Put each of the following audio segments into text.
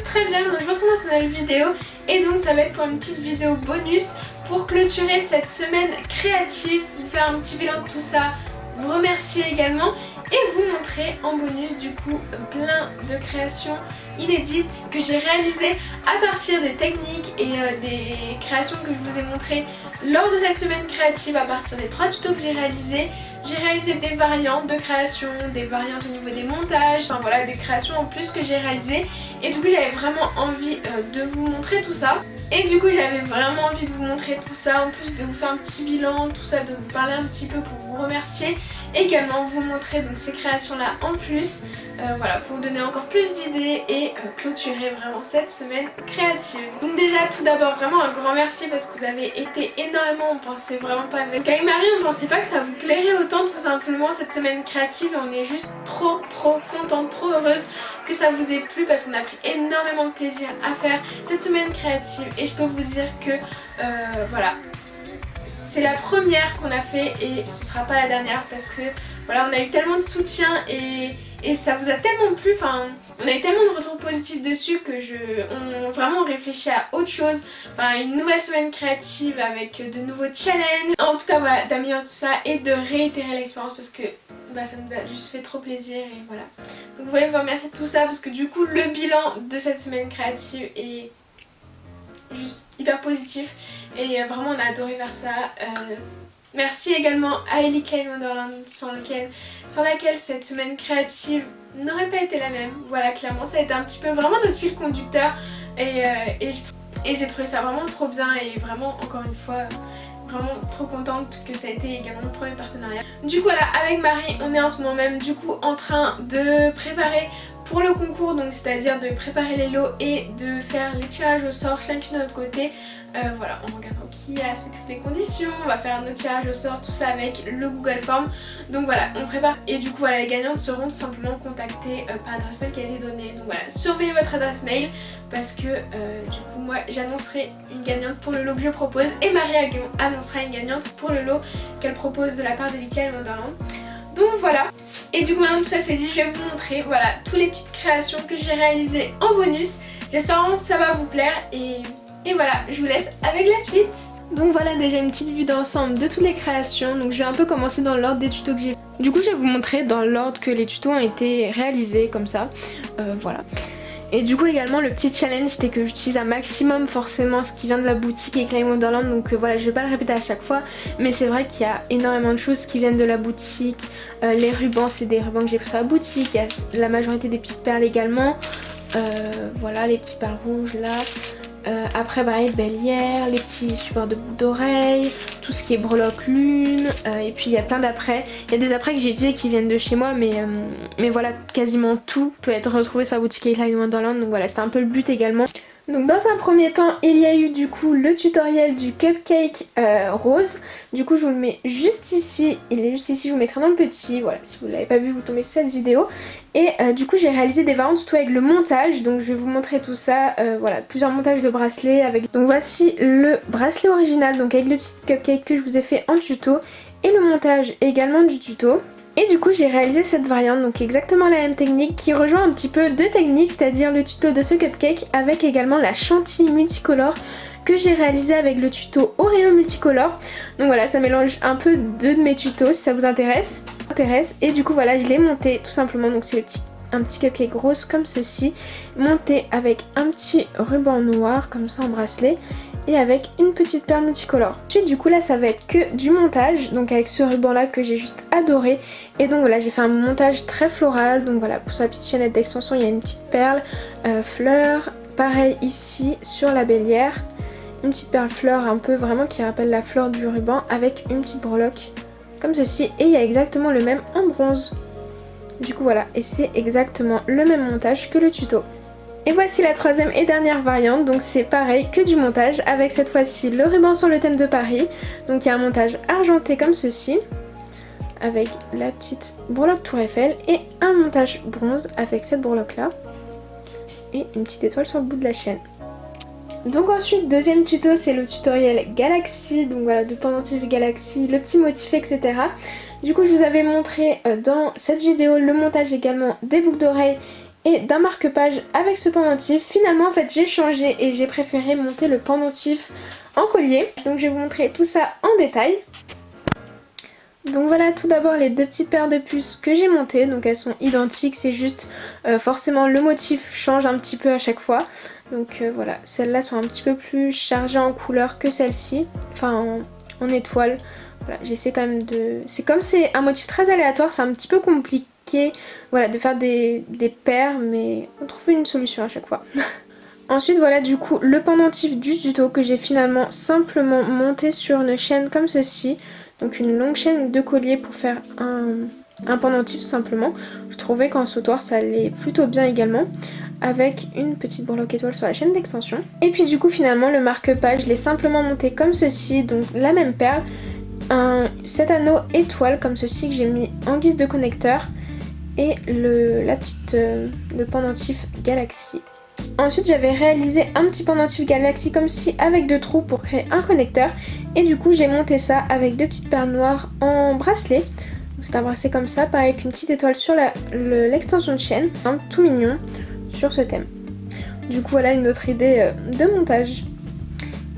Très bien, donc je vous retrouve dans cette nouvelle vidéo et donc ça va être pour une petite vidéo bonus pour clôturer cette semaine créative, vous faire un petit bilan de tout ça, vous remercier également et vous montrer en bonus du coup plein de créations inédites que j'ai réalisées à partir des techniques et des créations que je vous ai montrées lors de cette semaine créative à partir des 3 tutos que j'ai réalisés. J'ai réalisé des variantes de création, des variantes au niveau des montages, enfin voilà, des créations en plus que j'ai réalisées. Et du coup j'avais vraiment envie de vous montrer tout ça. Et du coup j'avais vraiment envie de vous montrer tout ça, en plus de vous faire un petit bilan, tout ça, de vous parler un petit peu pour vous remercier. Également vous montrer donc ces créations là en plus, voilà, pour vous donner encore plus d'idées et clôturer vraiment cette semaine créative. Donc déjà tout d'abord vraiment un grand merci parce que vous avez été énormément, on pensait vraiment pas avec Marie, on pensait pas que ça vous plairait autant tout simplement cette semaine créative et on est juste trop contente, trop heureuse que ça vous ait plu parce qu'on a pris énormément de plaisir à faire cette semaine créative et je peux vous dire que voilà, c'est la première qu'on a fait et ce sera pas la dernière parce que voilà, on a eu tellement de soutien et ça vous a tellement plu, enfin on a eu tellement de retours positifs dessus que on réfléchit à autre chose, enfin une nouvelle semaine créative avec de nouveaux challenges, en tout cas voilà, d'améliorer tout ça et de réitérer l'expérience parce que bah, ça nous a juste fait trop plaisir et voilà. Donc vous voyez, vous remercier de tout ça parce que du coup le bilan de cette semaine créative est juste hyper positif et vraiment on a adoré faire ça. Merci également à Ellie Klein Wonderland sans laquelle cette semaine créative n'aurait pas été la même. Voilà, clairement ça a été un petit peu vraiment notre fil conducteur et j'ai trouvé ça vraiment trop bien et vraiment encore une fois vraiment trop contente que ça a été également mon premier partenariat. Du coup voilà, avec Marie on est en ce moment même du coup en train de préparer pour le concours, donc c'est-à-dire de préparer les lots et de faire les tirages au sort chacune de notre côté. Voilà, en regardant qui a respecté toutes les conditions, on va faire nos tirages au sort, tout ça avec le Google Form. Donc voilà, on prépare et du coup voilà, les gagnantes seront tout simplement contactées par l'adresse mail qui a été donnée. Donc voilà, surveillez votre adresse mail parce que du coup moi j'annoncerai une gagnante pour le lot que je propose et Marie annoncera une gagnante pour le lot qu'elle propose de la part d'Ellie Klein Wonderland. Donc voilà, et du coup maintenant tout ça c'est dit, je vais vous montrer voilà toutes les petites créations que j'ai réalisées en bonus. J'espère vraiment que ça va vous plaire et voilà, je vous laisse avec la suite. Donc voilà déjà une petite vue d'ensemble de toutes les créations, donc je vais un peu commencer dans l'ordre des tutos que j'ai fait. Du coup je vais vous montrer dans l'ordre que les tutos ont été réalisés comme ça, voilà. Et du coup également le petit challenge c'était que j'utilise un maximum forcément ce qui vient de la boutique Ellie Klein Wonderland, donc voilà, je vais pas le répéter à chaque fois mais c'est vrai qu'il y a énormément de choses qui viennent de la boutique. Les rubans c'est des rubans que j'ai pris sur la boutique, il y a la majorité des petites perles également, voilà les petites perles rouges là. Après pareil, Bellière, les petits supports de boucles d'oreilles, tout ce qui est breloque lune, et puis il y a plein d'apprêts. Il y a des apprêts que j'ai utilisés qui viennent de chez moi mais voilà, quasiment tout peut être retrouvé sur la boutique Ellie Klein Wonderland, donc voilà, c'était un peu le but également. Donc dans un premier temps il y a eu du coup le tutoriel du cupcake rose. Du coup je vous le mets juste ici, il est juste ici, je vous mettrai dans le petit, voilà, si vous ne l'avez pas vu vous tombez sur cette vidéo. Et du coup j'ai réalisé des variantes surtout avec le montage, donc je vais vous montrer tout ça, voilà, plusieurs montages de bracelets avec. Donc voici le bracelet original, donc avec le petit cupcake que je vous ai fait en tuto et le montage également du tuto. Et du coup j'ai réalisé cette variante, donc exactement la même technique qui rejoint un petit peu deux techniques, c'est-à-dire le tuto de ce cupcake avec également la chantilly multicolore que j'ai réalisé avec le tuto Oreo multicolore. Donc voilà, ça mélange un peu deux de mes tutos si ça vous intéresse. Et du coup voilà, je l'ai monté tout simplement, donc c'est un petit cupcake rose comme ceci, monté avec un petit ruban noir comme ça en bracelet et avec une petite perle multicolore. Ensuite du coup là ça va être que du montage, donc avec ce ruban là que j'ai juste adoré. Et donc voilà, j'ai fait un montage très floral, donc voilà, pour sa petite chaînette d'extension il y a une petite perle fleur, pareil ici sur la Bellière, une petite perle fleur un peu vraiment qui rappelle la fleur du ruban avec une petite breloque comme ceci, et il y a exactement le même en bronze. Du coup voilà, et c'est exactement le même montage que le tuto. Et voici la troisième et dernière variante, donc c'est pareil que du montage avec cette fois-ci le ruban sur le thème de Paris. Donc il y a un montage argenté comme ceci avec la petite breloque Tour Eiffel et un montage bronze avec cette breloque là. et une petite étoile sur le bout de la chaîne. Donc ensuite, deuxième tuto, c'est le tutoriel Galaxy, donc voilà, de pendentif Galaxy, le petit motif, etc. Du coup, je vous avais montré dans cette vidéo le montage également des boucles d'oreilles et d'un marque-page avec ce pendentif. Finalement, en fait, j'ai changé et j'ai préféré monter le pendentif en collier. Donc je vais vous montrer tout ça en détail. Donc voilà, tout d'abord les deux petites paires de puces que j'ai montées, donc elles sont identiques, c'est juste forcément le motif change un petit peu à chaque fois. Donc voilà, celles-là sont un petit peu plus chargées en couleur que celle-ci, enfin en étoile. Voilà, j'essaie quand même de... Comme c'est un motif très aléatoire, c'est un petit peu compliqué voilà, de faire des paires, mais on trouve une solution à chaque fois. Ensuite voilà du coup le pendentif du tuto que j'ai finalement simplement monté sur une chaîne comme ceci. Donc une longue chaîne de collier pour faire un pendentif tout simplement. Je trouvais qu'en sautoir ça allait plutôt bien également. Avec une petite breloque étoile sur la chaîne d'extension. Et puis du coup finalement le marque-page je l'ai simplement monté comme ceci. Donc la même perle. Cet anneau étoile comme ceci que j'ai mis en guise de connecteur. Et le pendentif Galaxy. Ensuite j'avais réalisé un petit pendentif Galaxy comme ci avec deux trous pour créer un connecteur. Et du coup j'ai monté ça avec deux petites perles noires en bracelet. C'est un bracelet comme ça, pareil avec une petite étoile sur l'extension de chaîne. Tout mignon sur ce thème. Du coup voilà une autre idée de montage.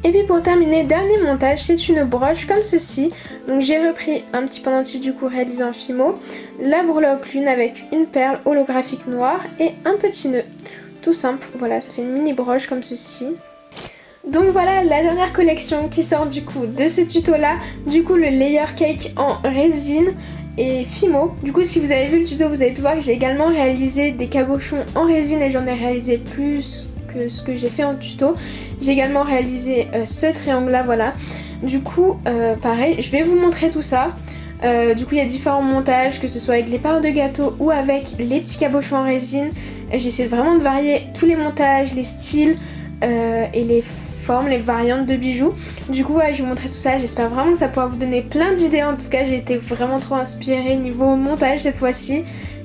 Et puis pour terminer, dernier montage, c'est une broche comme ceci. Donc j'ai repris un petit pendentif du coup réalisé en fimo. La breloque lune avec une perle holographique noire et un petit nœud. Tout simple, voilà, ça fait une mini broche comme ceci. Donc voilà la dernière collection qui sort du coup de ce tuto là. Du coup le layer cake en résine et fimo. Du coup si vous avez vu le tuto vous avez pu voir que j'ai également réalisé des cabochons en résine et j'en ai réalisé plus que ce que j'ai fait en tuto. J'ai également réalisé ce triangle là, voilà. Du coup pareil, je vais vous montrer tout ça. Du coup il y a différents montages, que ce soit avec les parts de gâteau ou avec les petits cabochons en résine. J'essaie vraiment de varier tous les montages, les styles et les formes, les variantes de bijoux. Du coup ouais, je vais vous montrer tout ça, j'espère vraiment que ça pourra vous donner plein d'idées. En tout cas j'ai été vraiment trop inspirée niveau montage cette fois-ci.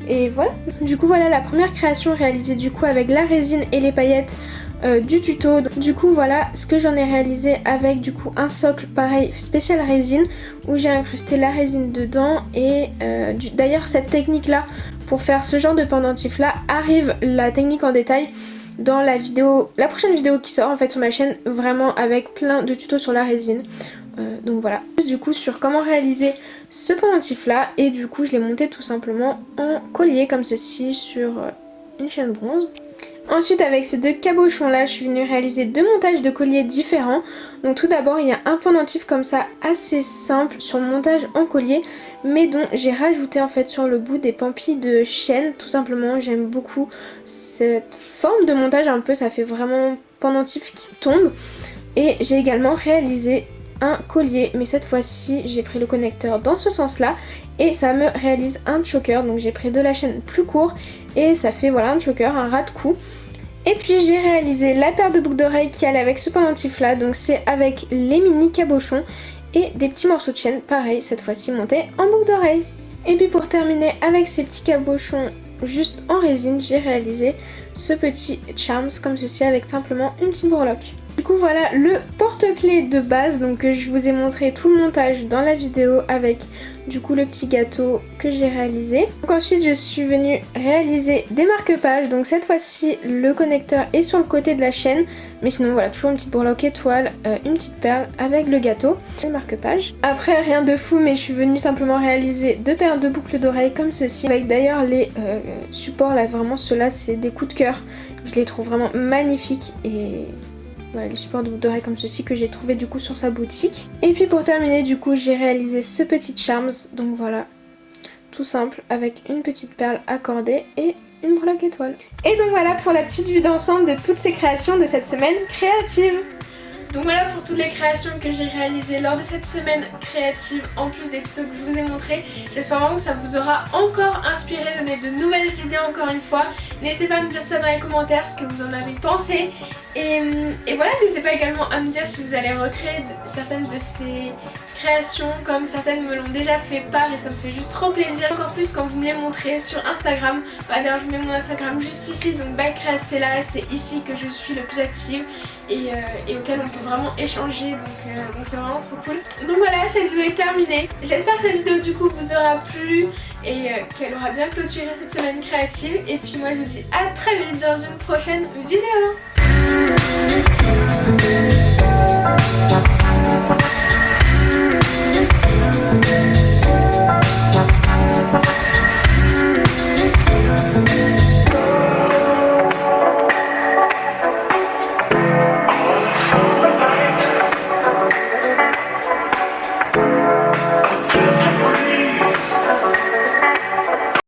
Et voilà, du coup voilà la première création réalisée du coup avec la résine et les paillettes du tuto. Du coup voilà ce que j'en ai réalisé avec du coup un socle pareil spécial résine où j'ai incrusté la résine dedans. Et d'ailleurs cette technique là pour faire ce genre de pendentif là arrive la technique en détail dans la prochaine vidéo qui sort en fait sur ma chaîne, vraiment avec plein de tutos sur la résine. Donc voilà, du coup sur comment réaliser ce pendentif là, et du coup je l'ai monté tout simplement en collier comme ceci sur une chaîne bronze. Ensuite avec ces deux cabochons là je suis venue réaliser deux montages de colliers différents. Donc tout d'abord il y a un pendentif comme ça assez simple sur le montage en collier, mais dont j'ai rajouté en fait sur le bout des pampilles de chaîne tout simplement. J'aime beaucoup cette forme de montage un peu, ça fait vraiment pendentif qui tombe. Et j'ai également réalisé un collier, mais cette fois-ci j'ai pris le connecteur dans ce sens là et ça me réalise un choker. Donc j'ai pris de la chaîne plus court et ça fait voilà un choker, un ras de cou. Et puis j'ai réalisé la paire de boucles d'oreilles qui allait avec ce pendentif là, donc c'est avec les mini cabochons et des petits morceaux de chaîne, pareil cette fois-ci montés en boucle d'oreilles. Et puis pour terminer avec ces petits cabochons juste en résine, j'ai réalisé ce petit charms comme ceci avec simplement une petite breloque. Du coup voilà le porte-clés de base, donc je vous ai montré tout le montage dans la vidéo avec du coup le petit gâteau que j'ai réalisé. Donc ensuite je suis venue réaliser des marque-pages, donc cette fois-ci le connecteur est sur le côté de la chaîne, mais sinon voilà toujours une petite breloque étoile, une petite perle avec le gâteau et le marque-page. Après rien de fou, mais je suis venue simplement réaliser deux paires de boucles d'oreilles comme ceci, avec d'ailleurs les supports là, vraiment ceux-là c'est des coups de cœur, je les trouve vraiment magnifiques. Et voilà les supports de boucles d'oreilles comme ceci que j'ai trouvé du coup sur sa boutique. Et puis pour terminer du coup j'ai réalisé ce petit charms, donc voilà, tout simple avec une petite perle accordée et une breloque étoile. Et donc voilà pour la petite vue d'ensemble de toutes ces créations de cette semaine créative. Donc voilà pour toutes les créations que j'ai réalisées lors de cette semaine créative, en plus des tutos que je vous ai montrés. J'espère vraiment que ça vous aura encore inspiré, donné de nouvelles idées encore une fois. N'hésitez pas à me dire tout ça dans les commentaires, ce que vous en avez pensé. Et voilà, n'hésitez pas également à me dire si vous allez recréer certaines de ces créations, comme certaines me l'ont déjà fait part et ça me fait juste trop plaisir. Encore plus quand vous me les montrez sur Instagram. D'ailleurs je vous mets mon Instagram juste ici, donc by Créastella, c'est ici que je suis le plus active et auquel on peut vraiment échanger, donc c'est vraiment trop cool. Donc voilà, cette vidéo est terminée. J'espère que cette vidéo du coup vous aura plu et qu'elle aura bien clôturé cette semaine créative. Et puis moi je vous dis à très vite dans une prochaine vidéo.